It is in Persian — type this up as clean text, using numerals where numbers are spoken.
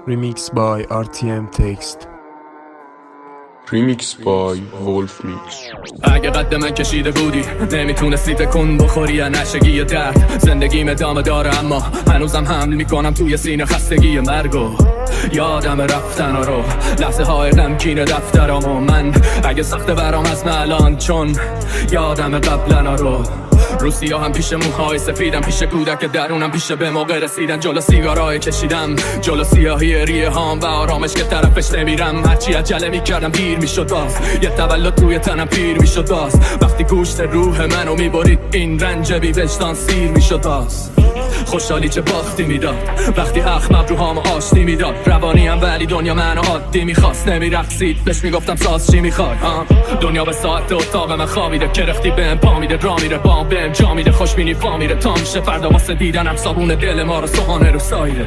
Remix by RTM Text. Remix by Wolf Mix. اگه قد من کشیده بودی نمیتونستی تکون بخوری یا نشگی یا درد. زندگیم ادامه داره اما هنوزم حمل میکنم توی سینه خستگی مرگو. یادم رفتن رو لحظه های غمگین دفترم و من اگه سخته برام از الان چون یادم قبلنا رو. روسیا هم پیش موهای سفیدم، پیش کودک درونم، پیش به موقع رسیدن جلو سیگارای کشیدم، جلو سیاهی ریه هام و آرامش که طرفش نمیرم. هرچی عجله میکردم دیر میشد باز، یه تولد توی تنم پیر میشد باز. وقتی گوشت روح منو میبرید این رنج بی وجدان سیر میشد باز. خوشحالی چه باختی میداد وقتی اخم ابروهامو آشتی میداد. روانیم ولی دنیا منو عادی میخواست، نمیرقصید بهش میگفتم ساز چی میخوای. دنیا به ساعت اتاق من خوابیده، کرختی بهم پا میده، را میره بام بهم جا میده، خوشبینی پا میره تا میشه فردا واسه دیدنم صابون دل ما رو سوهانه رو سایره.